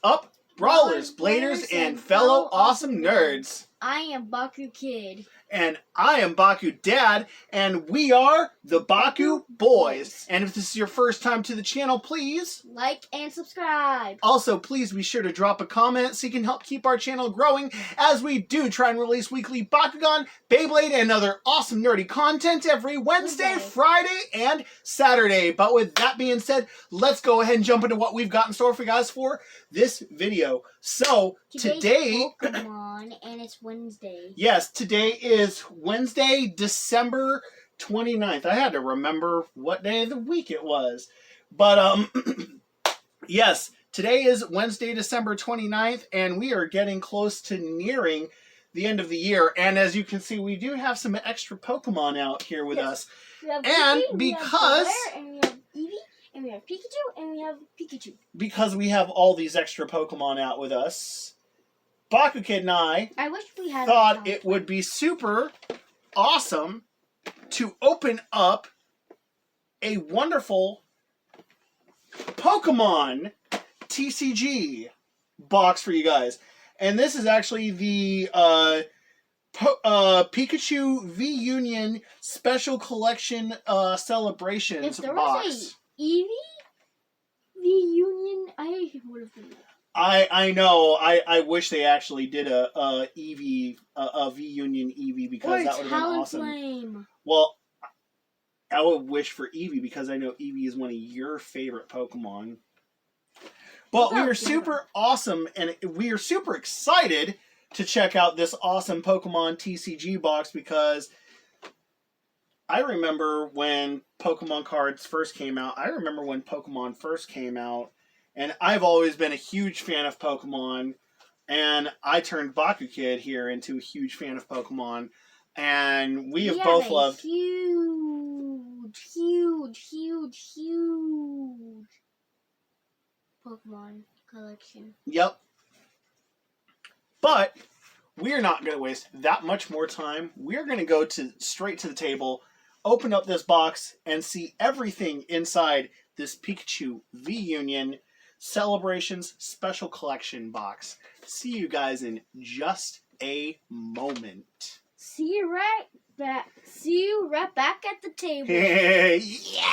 up, brawlers, bladers, and fellow awesome nerds? I am Bakukid. And I am Baku Dad, and we are the Baku Boys. And if this is your first time to the channel, please like and subscribe. Also, please be sure to drop a comment so you can help keep our channel growing as we do try and release weekly Bakugan, Beyblade, and other awesome nerdy content every Wednesday, Friday, and Saturday. But with that being said, let's go ahead and jump into what we've got in store for you guys for this video. So, today... Pokemon, and it's Wednesday. Yes, today is Wednesday, December 29th. I had to remember what day of the week it was. But, yes, today is Wednesday, December 29th, and we are getting close to nearing the end of the year. And as you can see, we do have some extra Pokemon out here with us. We have and Pikachu, because... we have Eevee, and we have Pikachu, and we have Pikachu. Because we have all these extra Pokemon out with us, Bakukid and I wish we had thought it would be super awesome to open up a wonderful Pokemon TCG box for you guys. And this is actually the Pikachu V-Union Special Collection Celebrations box. If there was a Eevee V-Union, I would have been... I know. I wish they actually did a Eevee, a V-Union Eevee, because that would have been awesome. Flame. Well, I would wish for Eevee because I know Eevee is one of your favorite Pokemon. But we are super awesome, and we are super excited to check out this awesome Pokemon TCG box because I remember when Pokemon cards first came out. I remember when Pokemon first came out. And I've always been a huge fan of Pokemon, and I turned Bakukid here into a huge fan of Pokemon, and we have both loved... huge Pokemon collection. Yep. But we're not going to waste that much more time. We're going to go straight to the table, open up this box, and see everything inside this Pikachu V-Union Celebrations Special Collection box. See you guys in just a moment. See you right back at the table. Yeah!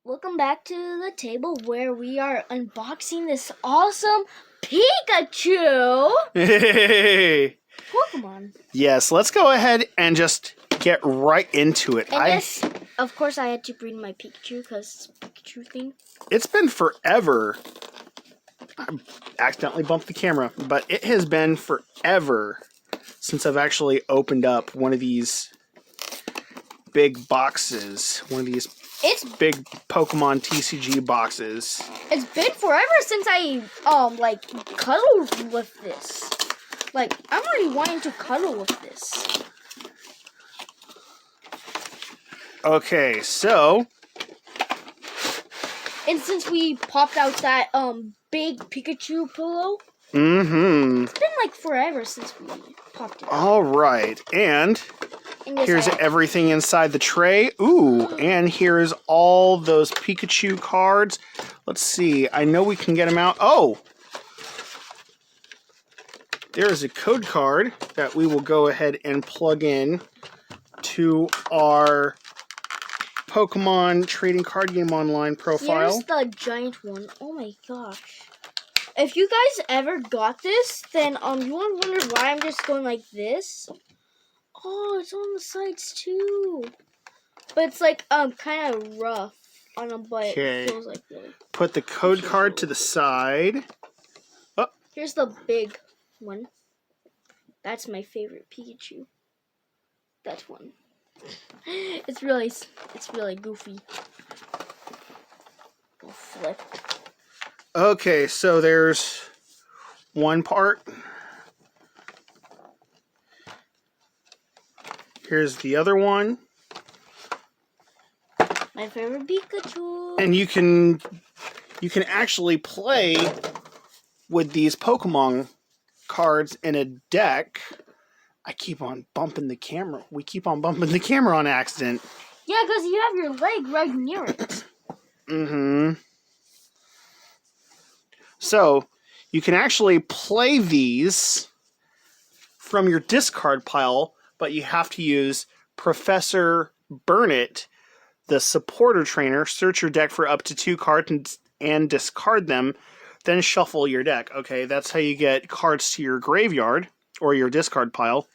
Welcome back to the table where we are unboxing this awesome Pikachu Hey! Pokemon. Yes, let's go ahead and just get right into it. And yes, of course I had to bring my Pikachu because it's a Pikachu thing. It's been forever. I accidentally bumped the camera, but it has been forever since I've actually opened up one of these big boxes. One of these big Pokemon TCG boxes. It's been forever since I like cuddled with this. Like, I'm already wanting to cuddle with this. Okay, so... And since we popped out that big Pikachu pillow, it's been like forever since we popped it out. All right, and here's everything inside the tray. Ooh, and here's all those Pikachu cards. Let's see, I know we can get them out. Oh! There's a code card that we will go ahead and plug in to our Pokemon Trading Card Game Online profile. Here's the giant one. Oh my gosh. If you guys ever got this, then you won't wonder why I'm just going like this. Oh, it's on the sides too. But it's like kind of rough on them, but it feels like this. Put the code card to the side. Oh. Here's the big one. That's my favorite Pikachu. That one. It's really goofy. Go flip. Okay, so there's one part. Here's the other one. My favorite Pikachu. And you can actually play with these Pokemon cards in a deck. I keep on bumping the camera. We keep on bumping the camera on accident. Yeah, because you have your leg right near it. So, you can actually play these from your discard pile, but you have to use Professor Burnett, the supporter trainer. Search your deck for up to 2 cards and discard them, then shuffle your deck. Okay, that's how you get cards to your graveyard or your discard pile.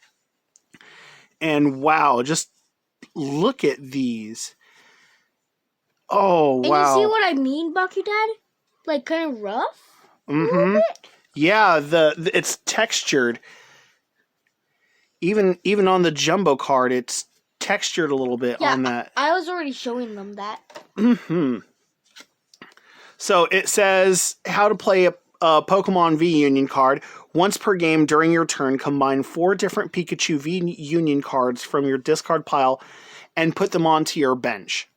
And wow, just look at these. Oh, wow. And you see what I mean, Bakukid? Like, kind of rough? Mm-hmm. Yeah, it's textured. Even on the jumbo card, it's textured a little bit on that. I was already showing them that. Mm-hmm. So it says how to play a Pokemon V Union card. Once per game during your turn, combine 4 different Pikachu V Union cards from your discard pile and put them onto your bench.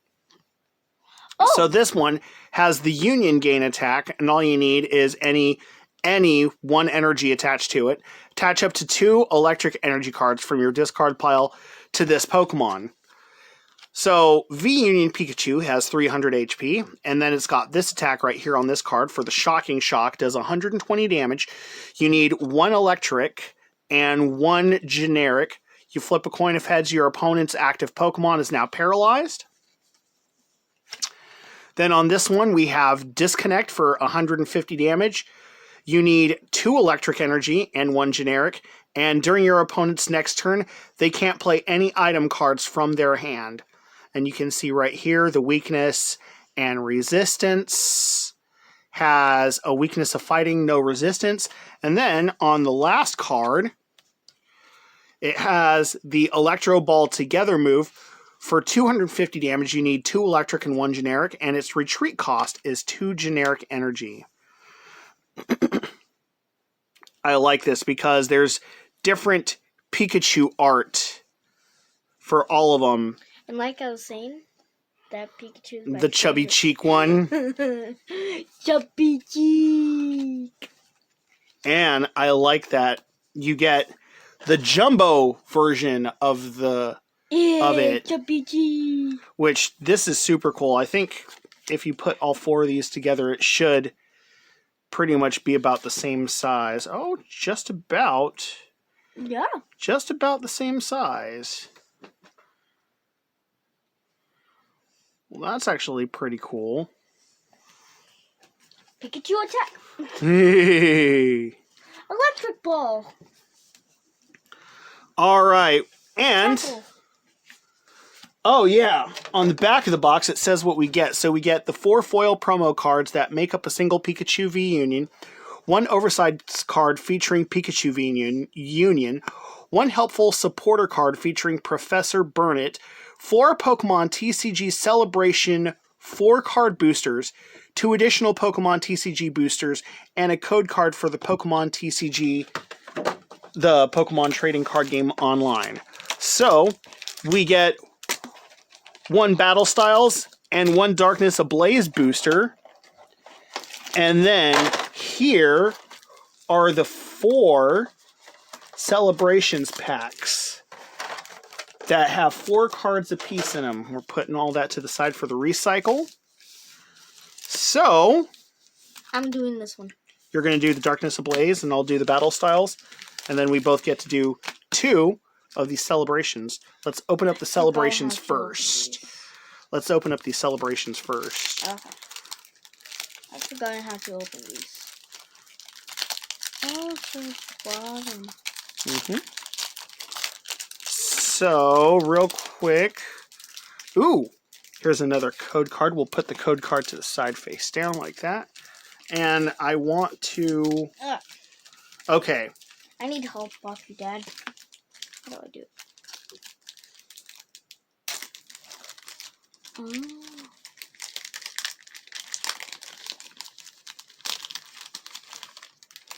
Oh. So this one has the Union gain attack, and all you need is any 1 energy attached to it. Attach up to 2 electric energy cards from your discard pile to this Pokemon. So V Union Pikachu has 300 HP, and then it's got this attack right here on this card for the Shocking Shock, does 120 damage. You need 1 electric and 1 generic. You flip a coin of heads, your opponent's active Pokemon is now paralyzed. Then on this one, we have Disconnect for 150 damage. You need 2 electric energy and 1 generic, and during your opponent's next turn, they can't play any item cards from their hand. And you can see right here, the weakness and resistance has a weakness of fighting, no resistance. And then on the last card, it has the Electro Ball Together move. For 250 damage, you need 2 electric and 1 generic, and its retreat cost is 2 generic energy. I like this because there's different Pikachu art for all of them. And like I was saying, that Pikachu is my the chubby cheek one. Chubby cheek. And I like that you get the jumbo version of it. Chubby cheek. Which, this is super cool. I think if you put all 4 of these together, it should pretty much be about the same size. Oh, just about. Yeah. Just about the same size. Well, that's actually pretty cool. Pikachu attack. Hey. Electric ball. All right. And Tackle. oh yeah, on the back of the box it says what we get. So we get the 4 foil promo cards that make up a single Pikachu V Union, 1 oversized card featuring Pikachu V Union, 1 helpful supporter card featuring Professor Burnett, 4 Pokemon TCG Celebration 4-card boosters, 2 additional Pokemon TCG boosters, and a code card for the Pokemon TCG, the Pokemon trading card game online. So we get 1 Battle Styles and 1 Darkness Ablaze booster. And then here are the 4 Celebrations packs that have 4 cards apiece in them. We're putting all that to the side for the recycle. So I'm doing this one. you're going to do the Darkness Ablaze, and I'll do the Battle Styles. And then we both get to do 2 of these celebrations. Let's open up the celebrations first. Let's open up these celebrations first. Okay. I forgot I have to open these. Oh, so bottom. So, real quick. Ooh, here's another code card. We'll put the code card to the side face down like that. And I want to... Okay. I need help off you, Dad. How do I do it?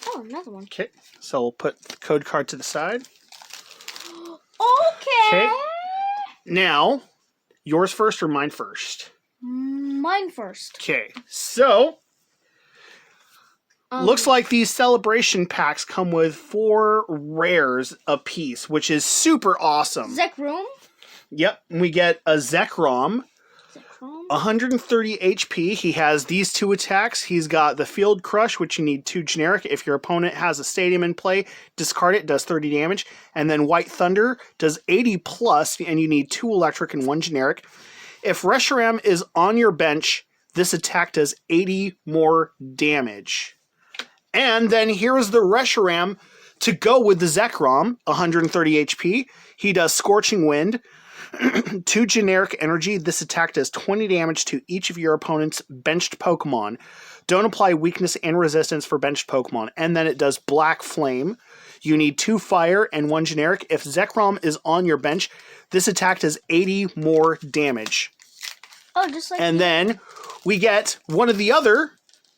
Oh, another one. Okay, so we'll put the code card to the side. Okay. Now, yours first or mine first? Mine first. Okay, so... looks like these celebration packs come with 4 rares apiece, which is super awesome. Zekrom? Yep, we get a Zekrom, 130 HP. He has these 2 attacks. He's got the Field Crush, which you need 2 generic. If your opponent has a Stadium in play, discard it, does 30 damage. And then White Thunder does 80 plus, and you need 2 electric and 1 generic. If Reshiram is on your bench, this attack does 80 more damage. And then here's the Reshiram to go with the Zekrom, 130 HP. He does Scorching Wind, 2 generic energy. This attack does 20 damage to each of your opponent's benched Pokemon. Don't apply weakness and resistance for benched Pokemon. And then it does Black Flame. You need 2 fire and 1 generic. If Zekrom is on your bench, this attack does 80 more damage. Oh, just like. And then we get one of the other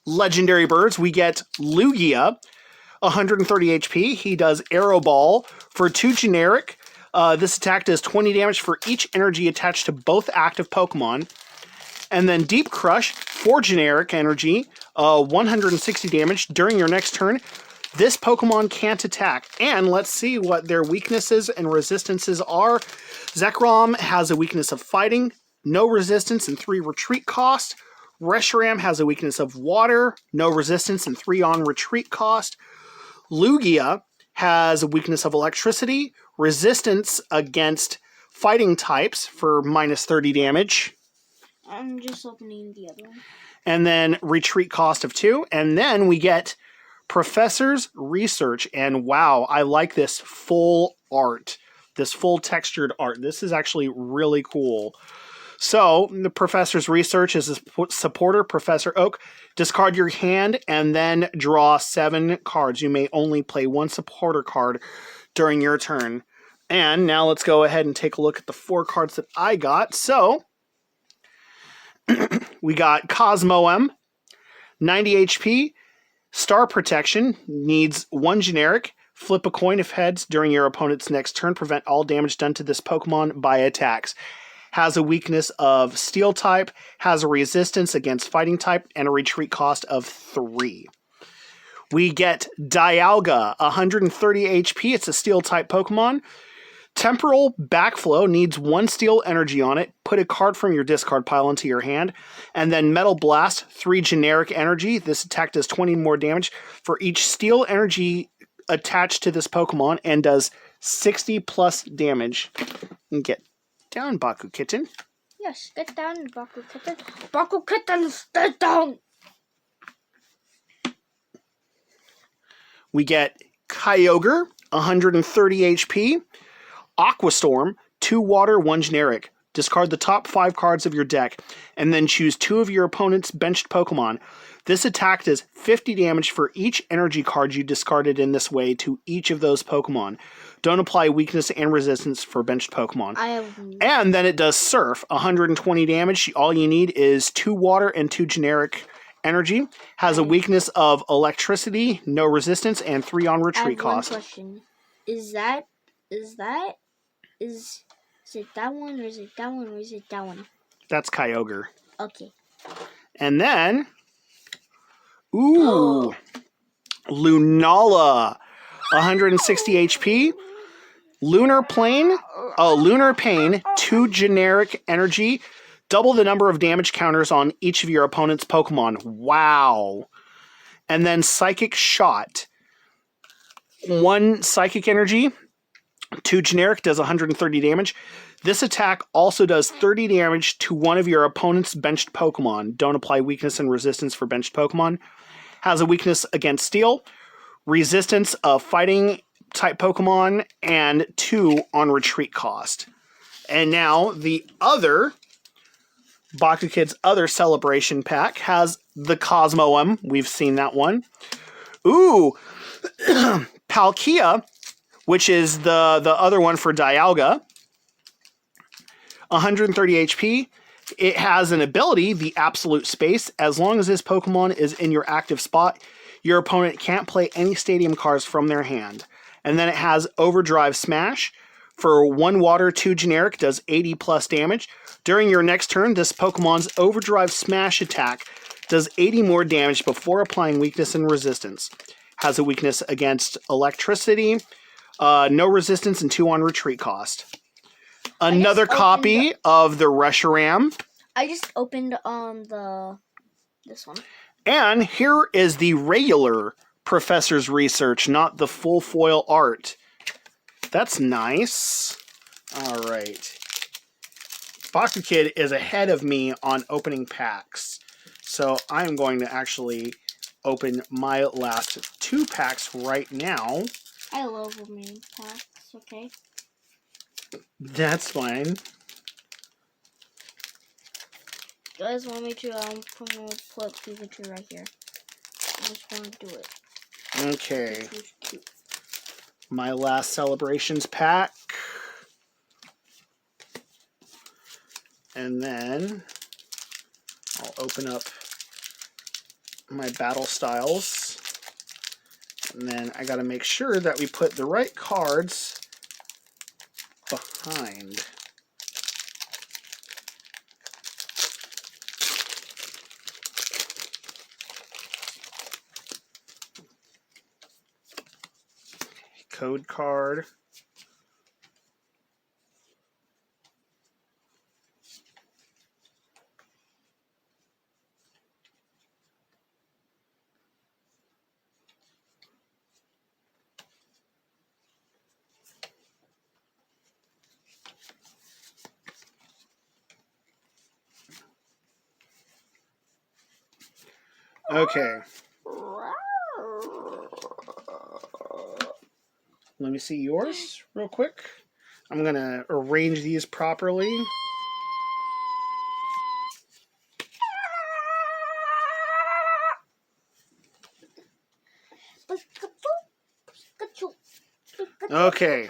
legendary birds. We get Lugia, 130 HP. He does Arrow Ball for 2 generic. This attack does 20 damage for each energy attached to both active Pokemon. And then Deep Crush, 4 generic energy, 160 damage during your next turn. This Pokemon can't attack. And let's see what their weaknesses and resistances are. Zekrom has a weakness of fighting, no resistance, and 3 retreat cost. Reshiram has a weakness of water, no resistance, and 3 on retreat cost. Lugia has a weakness of electricity, resistance against fighting types for minus 30 damage. I'm just opening the other one. And then retreat cost of 2. And then we get Professor's Research. And wow, I like this full art, this full textured art. This is actually really cool. So, the Professor's Research is a supporter, Professor Oak. Discard your hand and then draw 7 cards. You may only play 1 supporter card during your turn. And now let's go ahead and take a look at the 4 cards that I got. So, we got Cosmoem, 90 HP, Star Protection, needs 1 generic. Flip a coin if heads during your opponent's next turn. Prevent all damage done to this Pokemon by attacks. Has a weakness of Steel type, has a resistance against Fighting type, and a retreat cost of 3. We get Dialga, 130 HP. It's a Steel type Pokemon. Temporal Backflow needs 1 Steel energy on it. Put a card from your discard pile into your hand. And then Metal Blast, 3 generic energy. This attack does 20 more damage for each Steel energy attached to this Pokemon and does 60 plus damage. And get down, Bakukid. Yes, get down, Bakukid. Bakukid, stay down! We get Kyogre, 130 HP. Aquastorm, 2 water, 1 generic. Discard the top 5 cards of your deck, and then choose 2 of your opponent's benched Pokemon. This attack does 50 damage for each energy card you discarded in this way to each of those Pokemon. Don't apply weakness and resistance for benched Pokemon. And then it does Surf, 120 damage. All you need is 2 water and 2 generic energy. Has a weakness of electricity, no resistance, and 3 on retreat cost. One question. Is it that one, or is it that one, or is it that one? That's Kyogre. Okay. And then, Lunala, 160 HP. Lunar Pain, 2 generic energy. Double the number of damage counters on each of your opponent's Pokemon. Wow. And then Psychic Shot, 1 psychic energy. 2 generic, does 130 damage. This attack also does 30 damage to one of your opponent's benched Pokemon. Don't apply weakness and resistance for benched Pokemon. Has a weakness against Steel, resistance of Fighting type Pokemon, and 2 on retreat cost. And now the other, Bakukid's other celebration pack has the Cosmoem. We've seen that one. Palkia, which is the other one for Dialga. 130 HP. It has an ability, the Absolute Space. As long as this Pokemon is in your active spot, your opponent can't play any Stadium cards from their hand. And then it has Overdrive Smash. For 1 water, 2 generic, does 80 plus damage. During your next turn, this Pokemon's Overdrive Smash attack does 80 more damage before applying weakness and resistance. Has a weakness against electricity, no resistance, and 2 on retreat cost. Another copy of the Reshiram. I just opened this one. And here is the regular Professor's Research, not the full foil art. That's nice. All right. Bakukid is ahead of me on opening packs. So I'm going to actually open my last 2 packs right now. I love opening packs, okay? That's fine. You guys want me to flip Pikachu right here? I just want to do it. Okay. My last Celebrations pack. And then I'll open up my Battle Styles. And then I got to make sure that we put the right cards behind. Code card. Okay. Let me see yours real quick. I'm going to arrange these properly. Okay.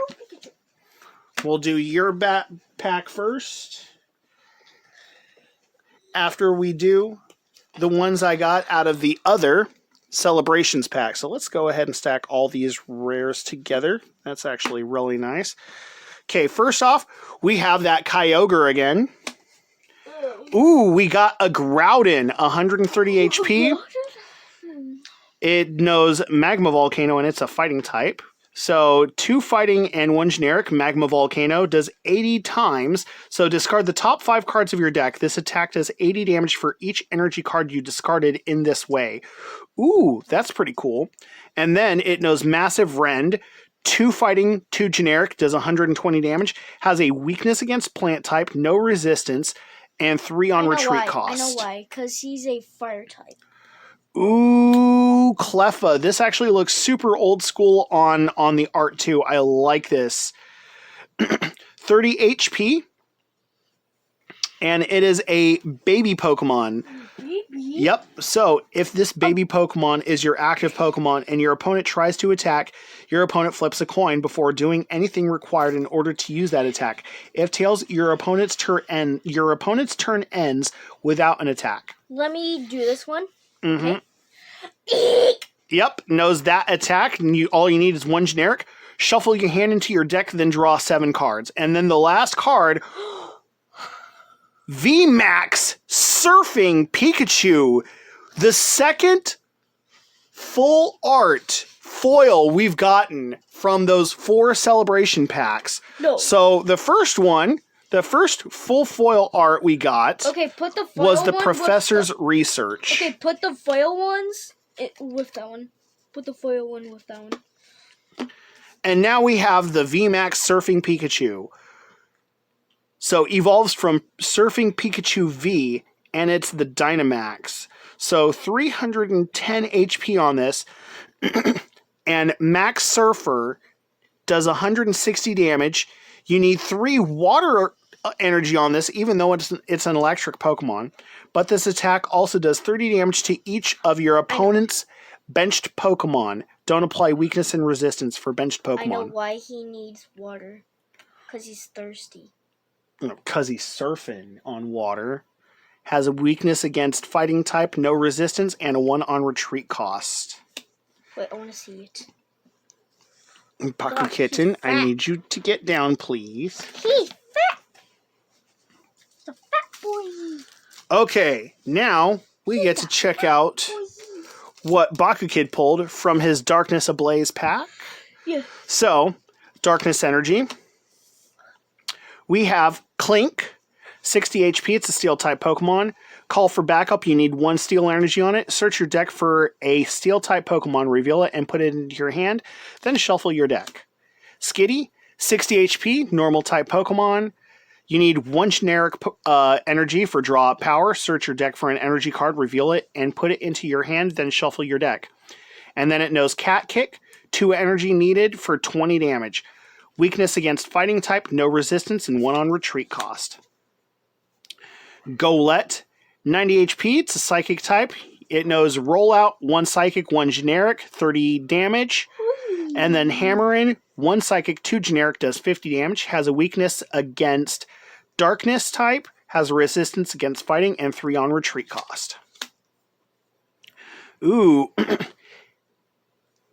We'll do your pack first. After we do the ones I got out of the other Celebrations pack. So let's go ahead and stack all these rares together. That's actually really nice. Okay, first off, we have that Kyogre again. Ooh, we got a Groudon, 130 HP. It knows Magma Volcano, and it's a fighting type. So 2 fighting and 1 generic. Magma Volcano does 80 times. So discard the top 5 cards of your deck. This attack does 80 damage for each energy card you discarded in this way. Ooh, that's pretty cool. And then it knows Massive Rend. 2 fighting, 2 generic, does 120 damage. Has a weakness against plant type, no resistance, and 3 on retreat cost. I know why. Because he's a fire type. Ooh, Cleffa. This actually looks super old school on the art too. I like this. 30 HP. And it is a baby Pokemon. Yep. So if this baby Pokemon is your active Pokemon and your opponent tries to attack, your opponent flips a coin before doing anything required in order to use that attack. If tails, your opponent's turn ends without an attack. Let me do this one. Mm-hmm. Okay. Yep, knows that attack, and all you need is 1 generic. Shuffle your hand into your deck, then draw 7 cards. And then the last card, Vmax Surfing Pikachu. The second full art foil we've gotten from those 4 celebration packs. No. So the first one, the first full foil art we got put the foil was the one Professor's Research. Okay, put the foil ones with that one. Put the foil one with that one. And now we have the Vmax Surfing Pikachu. So evolves from Surfing Pikachu V, and it's the Dynamax. So 310 HP on this. And Max Surfer does 160 damage. You need 3 water energy on this, even though it's an electric Pokemon. But this attack also does 30 damage to each of your opponent's benched Pokemon. Don't apply weakness and resistance for benched Pokemon. I know why he needs water. Because he's thirsty. Because he's surfing on water. Has a weakness against fighting type, no resistance, and a 1 on retreat cost. Wait, I want to see it. Bakukid, I need you to get down, please. He's fat. He's a fat boy. Okay, now we get to check out what Bakukid pulled from his Darkness Ablaze pack. Yeah. So, Darkness Energy. We have Clink, 60 HP, it's a Steel-type Pokemon. Call for backup, you need 1 Steel energy on it. Search your deck for a Steel-type Pokemon, reveal it, and put it into your hand. Then shuffle your deck. Skitty, 60 HP, Normal-type Pokemon. You need 1 generic energy for draw up power. Search your deck for an energy card, reveal it, and put it into your hand, then shuffle your deck. And then it knows Cat Kick, 2 energy needed for 20 damage. Weakness against fighting type, no resistance, and 1 on retreat cost. Golett, 90 HP, it's a psychic type. It knows Rollout, 1 psychic, 1 generic, 30 damage. And then Hammerin, 1 psychic, 2 generic, does 50 damage. Has a weakness against darkness type, has a resistance against fighting, and 3 on retreat cost. Ooh.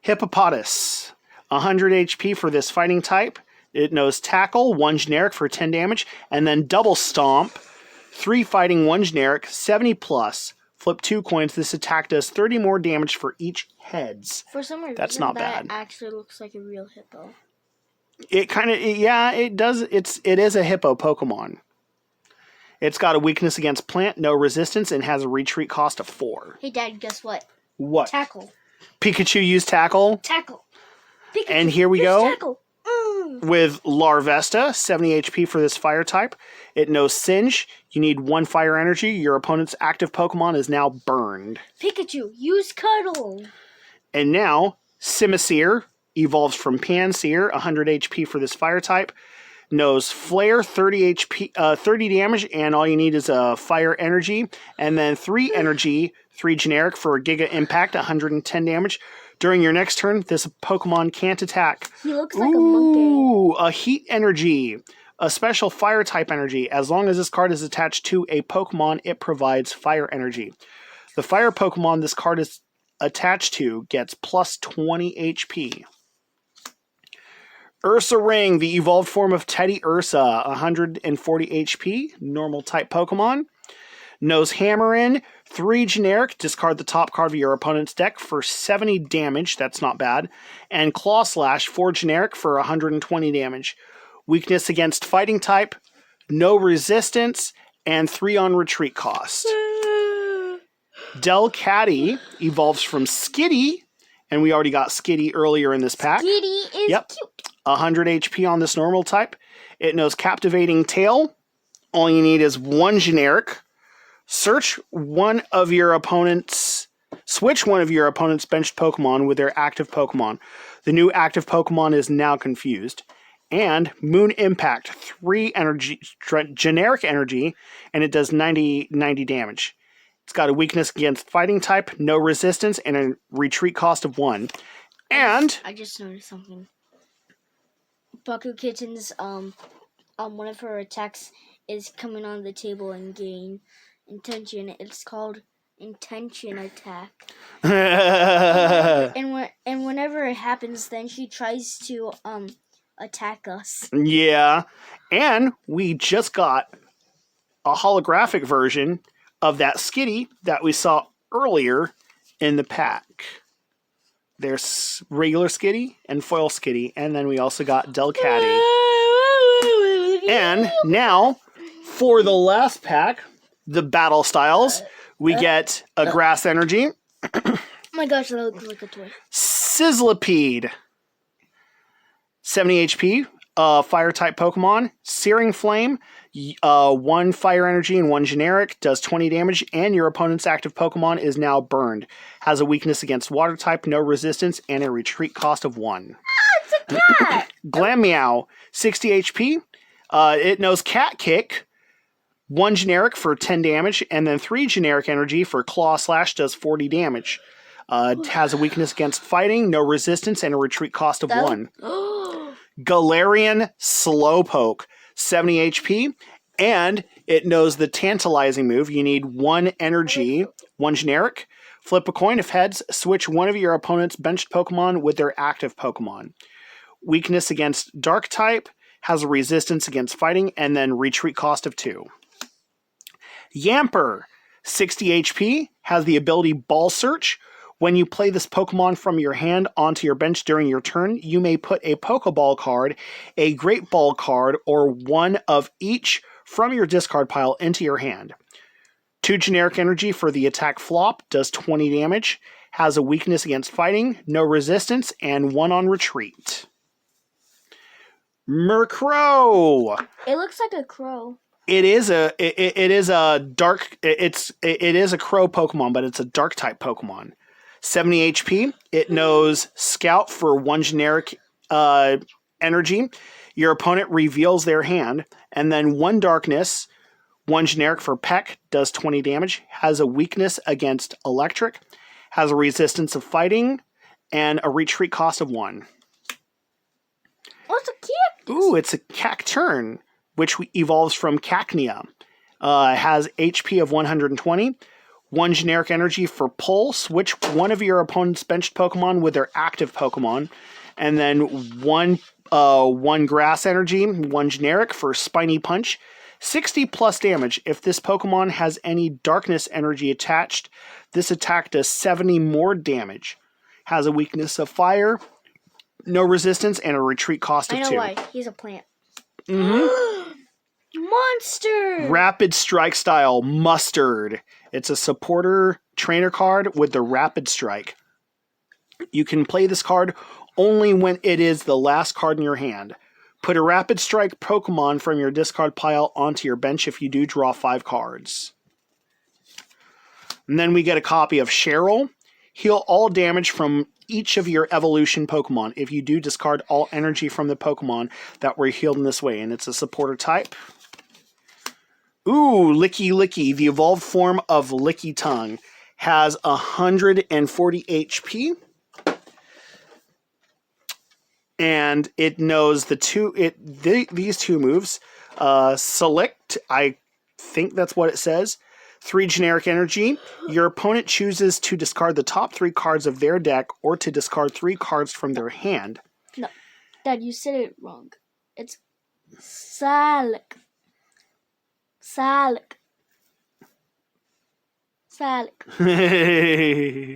Hippopotas, 100 HP for this fighting type. It knows Tackle, 1 generic for 10 damage, and then Double Stomp, 3 fighting, 1 generic, 70 plus. Flip 2 coins. This attack does 30 more damage for each heads. For some reason, that's not that bad. Actually looks like a real hippo. It kind of, yeah, it does. It is a hippo Pokemon. It's got a weakness against plant, no resistance, and has a retreat cost of 4. Hey, Dad, guess what? What? Tackle. Pikachu used Tackle. Tackle. Pikachu, and here we go. Tackle. With Larvesta, 70 HP for this fire type. It knows Singe. You need 1 fire energy. Your opponent's active Pokemon is now burned. Pikachu, use Cuddle. And now, Simisear evolves from Pansear, 100 HP for this fire type. Knows Flare, 30 HP, 30 damage, and all you need is a fire energy. And then 3 energy, 3 generic for a Giga Impact, 110 damage. During your next turn, this Pokemon can't attack. He looks like a monkey. Ooh, a Heat Energy. A special Fire type energy. As long as this card is attached to a Pokemon, it provides Fire energy. The Fire Pokemon this card is attached to gets plus 20 HP. Ursa Ring, the evolved form of Teddy Ursa, 140 HP, normal type Pokemon. Knows Hammerin, 3 generic, discard the top card of your opponent's deck for 70 damage, that's not bad. And Claw Slash, 4 generic for 120 damage. Weakness against fighting type, no resistance, and 3 on retreat cost. Delcatty evolves from Skitty, and we already got Skitty earlier in this pack. Skitty is cute. 100 HP on this normal type. It knows Captivating Tail. All you need is 1 generic. Search one of your opponent's... Switch one of your opponent's benched Pokemon with their active Pokemon. The new active Pokemon is now confused. And Moon Impact, 3 energy, generic energy, and it does 90 damage. It's got a weakness against fighting type, no resistance, and a retreat cost of 1. And... I just noticed something. Bakukid's, one of her attacks is coming on the table and gain intention. It's called Intention Attack. and whenever it happens, then she tries to attack us. Yeah, and we just got a holographic version of that Skitty that we saw earlier in the pack. There's regular Skitty and foil Skitty, and then we also got Delcatty. And now, for the last pack, the Battle Styles, we get a Grass Energy. Oh my gosh, that looks like a toy. Sizzlipede, 70 HP, Fire-type Pokemon. Searing Flame, 1 Fire Energy and 1 Generic, does 20 damage, and your opponent's active Pokemon is now burned. Has a weakness against Water-type, no resistance, and a retreat cost of 1. It's a cat! Glameow, 60 HP. It knows Cat Kick, 1 generic for 10 damage, and then 3 generic energy for Claw Slash, does 40 damage. Has a weakness against fighting, no resistance, and a retreat cost of 1. Galarian Slowpoke, 70 HP, and it knows the tantalizing move. You need 1 energy, 1 generic. Flip a coin. If heads, switch one of your opponent's benched Pokemon with their active Pokemon. Weakness against Dark type, has a resistance against fighting, and then retreat cost of 2. Yamper, 60 HP, has the ability Ball Search. When you play this Pokemon from your hand onto your bench during your turn, you may put a Pokeball card, a Great Ball card, or one of each from your discard pile into your hand. 2 generic energy for the attack flop, does 20 damage, has a weakness against fighting, no resistance, and 1 on retreat. Murkrow! It looks like a crow. It is a dark it is a crow Pokemon, but it's a dark type Pokemon. 70 HP. It knows Scout for 1 generic energy. Your opponent reveals their hand, and then 1 darkness, 1 generic for Peck, does 20 damage, has a weakness against electric, has a resistance of fighting, and a retreat cost of 1. Oh, it's a cactus. Ooh, it's a Cacturn, which evolves from Cacnea. Has HP of 120, 1 generic energy for Pull, switch one of your opponent's benched Pokemon with their active Pokemon, and then 1 grass energy, 1 generic for Spiny Punch, 60 plus damage. If this Pokemon has any darkness energy attached, this attack does 70 more damage. Has a weakness of fire, no resistance, and a retreat cost of 2. I know why. He's a plant. Mm-hmm. Monster! Rapid Strike style, Mustard. It's a supporter trainer card with the Rapid Strike. You can play this card only when it is the last card in your hand. Put a Rapid Strike Pokemon from your discard pile onto your bench. If you do, draw 5 cards. And then we get a copy of Cheryl. Heal all damage from each of your evolution Pokemon. If you do, discard all energy from the Pokemon that were healed in this way. And it's a supporter type. Ooh, Licky Licky. The evolved form of Licky Tongue has 140 HP. And it knows these 2 moves. Select, I think that's what it says. 3 generic energy. Your opponent chooses to discard the top 3 cards of their deck or to discard 3 cards from their hand. No, Dad, you said it wrong. It's Salic. Salic. Salic.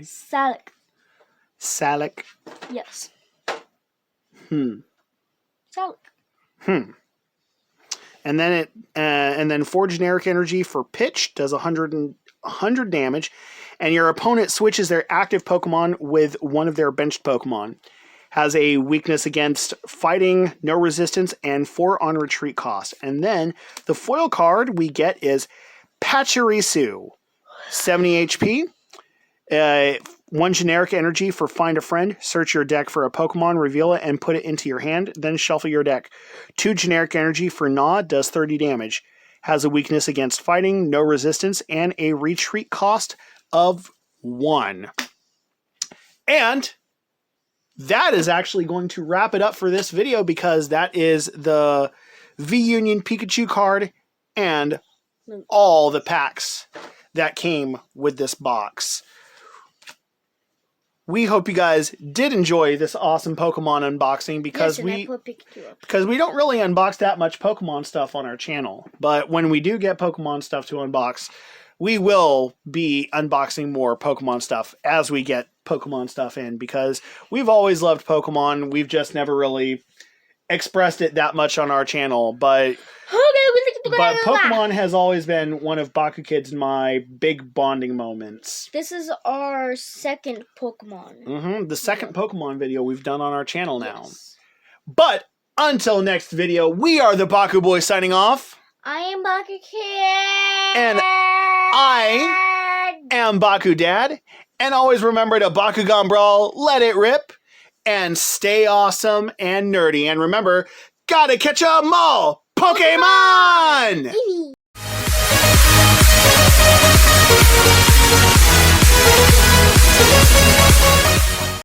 Salic. Salic. Yes. Salic. And then 4 generic energy for Pitch, does 100 damage, and your opponent switches their active Pokemon with one of their benched Pokemon. Has a weakness against fighting, no resistance, and 4 on retreat cost. And then the foil card we get is Pachirisu, 70 HP. 1 generic energy for Find a Friend. Search your deck for a Pokemon, reveal it, and put it into your hand. Then shuffle your deck. 2 generic energy for Gnaw, does 30 damage. Has a weakness against fighting, no resistance, and a retreat cost of 1. And that is actually going to wrap it up for this video, because that is the V-Union Pikachu card and all the packs that came with this box. We hope you guys did enjoy this awesome Pokemon unboxing, because we don't really unbox that much Pokemon stuff on our channel. But when we do get Pokemon stuff to unbox, we will be unboxing more Pokemon stuff as we get Pokemon stuff in, because we've always loved Pokemon. We've just never really expressed it that much on our channel, but Pokemon has always been one of Bakukid's my big bonding moments. This is our second Pokemon. The second Pokemon video we've done on our channel now. Yes. But until next video, we are the Baku Boys signing off. I am Bakukid. And I am Baku Dad. And always remember to Bakugan Brawl, let it rip, and stay awesome and nerdy. And remember, gotta catch 'em all, Pokemon!